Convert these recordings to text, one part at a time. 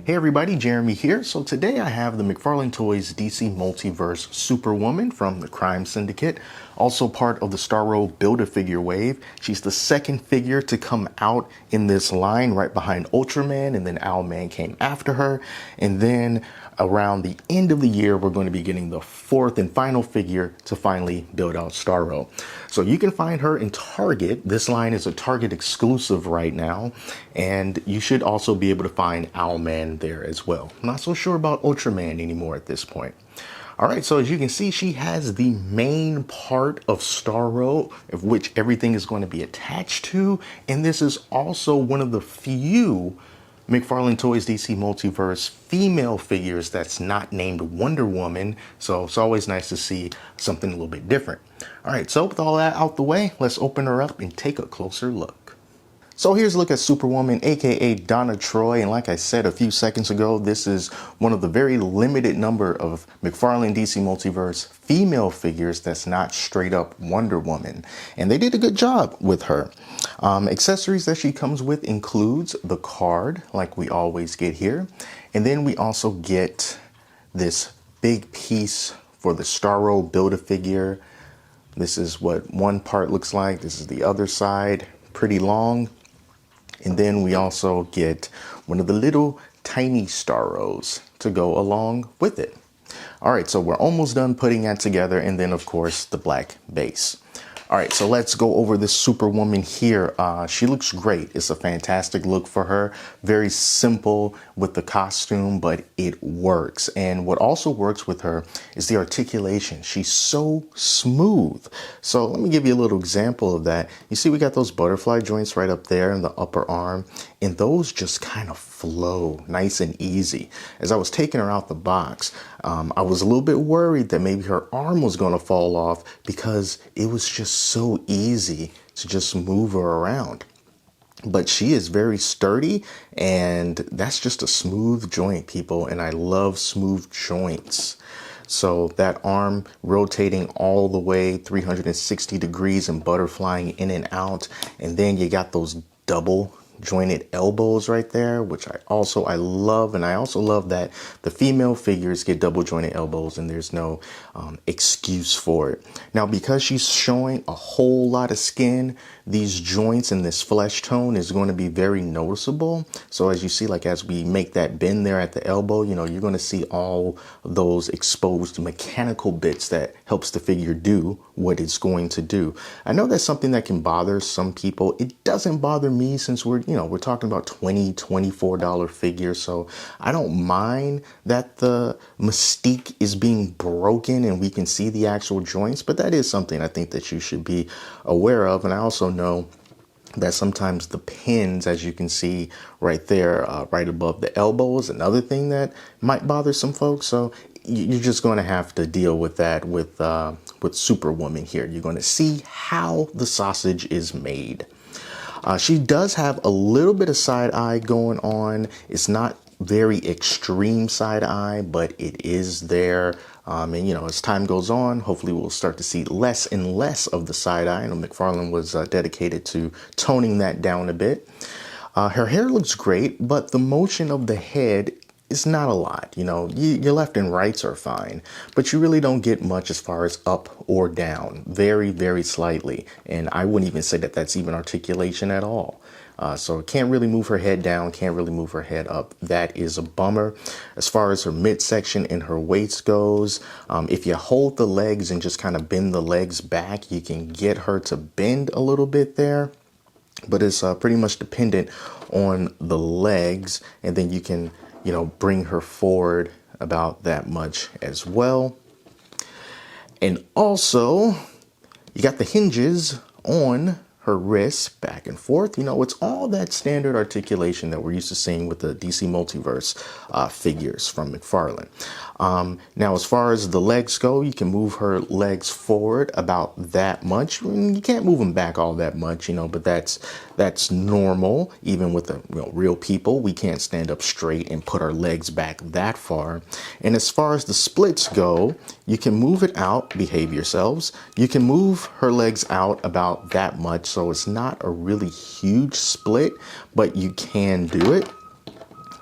Hey everybody, Jeremy here. So today I have the McFarlane Toys DC Multiverse Superwoman from the Crime Syndicate, also part of the Starro Build-A-Figure wave. She's the second figure to come out in this line, right behind Ultraman, and then Owlman came after her. And then around the end of the year, we're going to be getting the fourth and final figure to finally build out Starro. So you can find her in Target. This line is a Target exclusive right now, and you should also be able to find Owlman there as well. I'm not so sure about Ultraman anymore at this point. All right, so as you can see, she has the main part of Starro, of which everything is going to be attached to, and this is also one of the few McFarlane Toys DC Multiverse female figures that's not named Wonder Woman, so it's always nice to see something a little bit different. All right, so with all that out the way, let's open her up and take a closer look. So here's a look at Superwoman, aka Donna Troy, and like I said a few seconds ago, this is one of the very limited number of McFarlane DC Multiverse female figures that's not straight up Wonder Woman, and they did a good job with her. Accessories that she comes with includes the card, like we always get here, and then we also get this big piece for the Starro Build-A-Figure. This is what one part looks like. This is the other side, pretty long. And then we also get one of the little tiny Starros to go along with it. All right, so we're almost done putting that together. And then, of course, the black base. All right, so let's go over this Superwoman here. She looks great. It's a fantastic look for her. Very simple with the costume, but it works. And what also works with her is the articulation. She's so smooth. So let me give you a little example of that. You see, we got those butterfly joints right up there in the upper arm, and those just kind of flow nice and easy. As I was taking her out the box, I was a little bit worried that maybe her arm was going to fall off because it was just so easy to just move her around. But she is very sturdy, and that's just a smooth joint, people, and I love smooth joints. So that arm rotating all the way 360 degrees and butterflying in and out, and then you got those double jointed elbows right there, which I love. And I also love that the female figures get double jointed elbows, and there's no excuse for it. Now, because she's showing a whole lot of skin, these joints and this flesh tone is going to be very noticeable. So as you see, like as we make that bend there at the elbow, you know, you're going to see all those exposed mechanical bits that helps the figure do what it's going to do. I know that's something that can bother some people. It doesn't bother me, since we're talking about $20, $24 figures. So I don't mind that the mystique is being broken and we can see the actual joints, but that is something I think that you should be aware of. And I also know that sometimes the pins, as you can see right there, right above the elbow, is another thing that might bother some folks. So you're just going to have to deal with that with Superwoman here. You're going to see how the sausage is made. She does have a little bit of side eye going on. It's not very extreme side eye, but it is there. And, you know, as time goes on, hopefully we'll start to see less and less of the side eye. I know McFarlane was dedicated to toning that down a bit. Her hair looks great, but the motion of the head is not a lot. You know, your left and rights are fine, but you really don't get much as far as up or down. Very, very slightly. And I wouldn't even say that that's even articulation at all. So can't really move her head down, can't really move her head up. That is a bummer. As far as her midsection and her waist goes, if you hold the legs and just kind of bend the legs back, you can get her to bend a little bit there. But it's pretty much dependent on the legs, and then you can, you know, bring her forward about that much as well. And also, you got the hinges on her wrists back and forth. You know, it's all that standard articulation that we're used to seeing with the DC Multiverse figures from McFarlane. Now, as far as the legs go, you can move her legs forward about that much. You can't move them back all that much, you know, but that's normal. Even with the real people, we can't stand up straight and put our legs back that far. And as far as the splits go, you can move it out, behave yourselves. You can move her legs out about that much. So it's not a really huge split, but you can do it.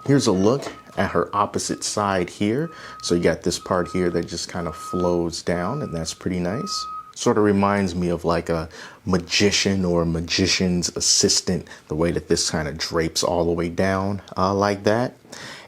Here's a look at her opposite side here. So you got this part here that just kind of flows down, and that's pretty nice. Sort of reminds me of like a magician or a magician's assistant, the way that this kind of drapes all the way down like that.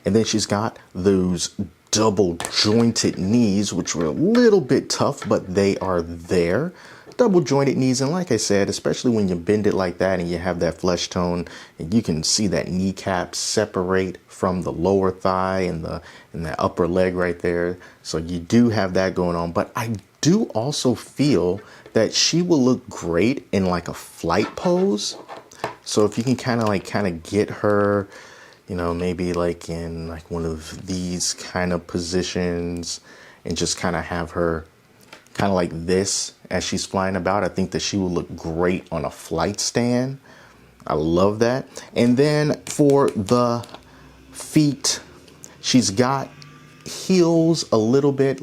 And then she's got those double jointed knees, which were a little bit tough, but they are there. Double jointed knees, and like I said, especially when you bend it like that and you have that flesh tone, and you can see that kneecap separate from the lower thigh and the upper leg right there. So you do have that going on, but I do also feel that she will look great in like a flight pose. So if you can kind of get her, you know, maybe like in like one of these kind of positions, and just kind of have her kind of like this as she's flying about, I think that she will look great on a flight stand. I love that. And then for the feet, she's got heels, a little bit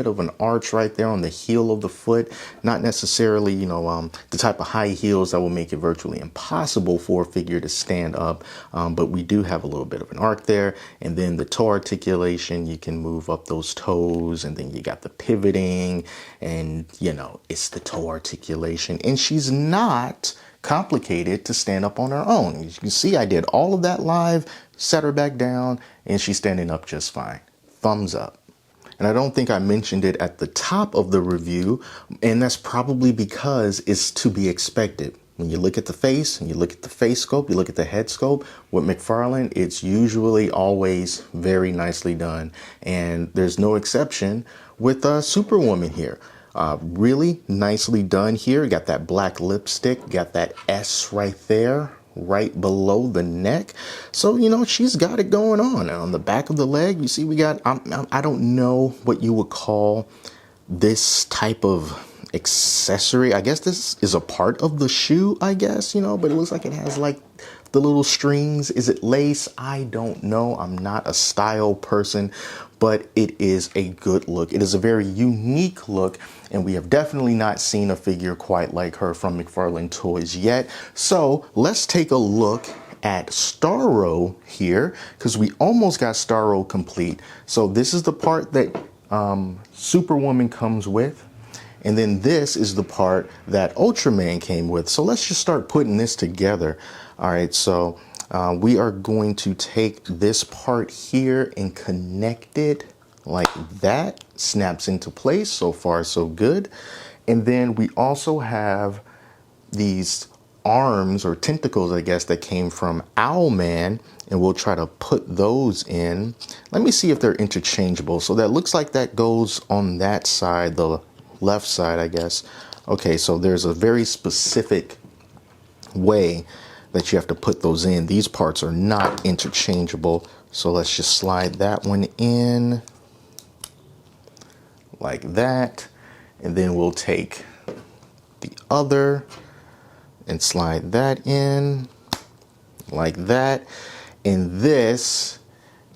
of an arch right there on the heel of the foot. Not necessarily, you know, the type of high heels that will make it virtually impossible for a figure to stand up. But we do have a little bit of an arc there. And then the toe articulation, you can move up those toes, and then you got the pivoting, and you know, it's the toe articulation. And she's not complicated to stand up on her own. As you can see, I did all of that live, set her back down, and she's standing up just fine. Thumbs up. And I don't think I mentioned it at the top of the review, and that's probably because it's to be expected. When you look at the face and you look at the face sculpt, you look at the head sculpt, with McFarlane, it's usually always very nicely done. And there's no exception with Superwoman here. Really nicely done here. Got that black lipstick, got that S right there, right below the neck. So, you know, she's got it going on. And on the back of the leg, you see we got, I don't know what you would call this type of accessory. I guess this is a part of the shoe, I guess, you know, but it looks like it has like the little strings. Is it lace? I don't know. I'm not a style person, but it is a good look. It is a very unique look, and we have definitely not seen a figure quite like her from McFarlane Toys yet. So let's take a look at Starro here, because we almost got Starro complete. So this is the part that Superwoman comes with. And then this is the part that Ultraman came with. So let's just start putting this together. All right, so we are going to take this part here and connect it like that. Snaps into place. So far, so good. And then we also have these arms or tentacles, I guess, that came from Owlman, and we'll try to put those in. Let me see if they're interchangeable. So that looks like that goes on that side, the left side, I guess. Okay, so there's a very specific way that you have to put those in. These parts are not interchangeable. So let's just slide that one in like that. And then we'll take the other and slide that in like that. And this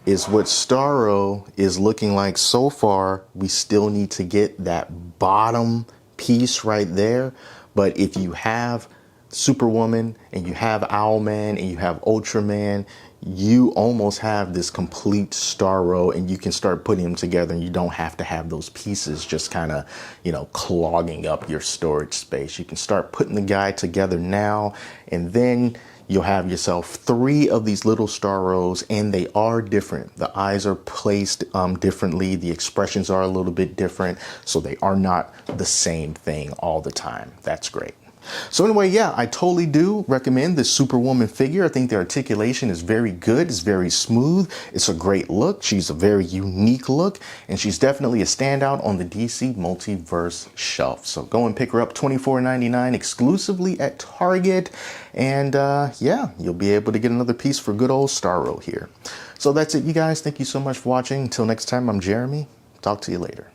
is what Starro is looking like so far. We still need to get that bottom piece right there. But if you have Superwoman and you have Owlman and you have Ultraman, you almost have this complete Starro, and you can start putting them together, and you don't have to have those pieces just kind of, you know, clogging up your storage space. You can start putting the guy together now, and then you'll have yourself 3 of these little Starros, and they are different. The eyes are placed differently. The expressions are a little bit different, so they are not the same thing all the time. That's great. So anyway, yeah, I totally do recommend this Superwoman figure. I think the articulation is very good. It's very smooth. It's a great look. She's a very unique look, and she's definitely a standout on the DC Multiverse shelf. So go and pick her up, $24.99 exclusively at Target. And yeah, you'll be able to get another piece for good old Starro here. So that's it, you guys. Thank you so much for watching. Until next time, I'm Jeremy. Talk to you later.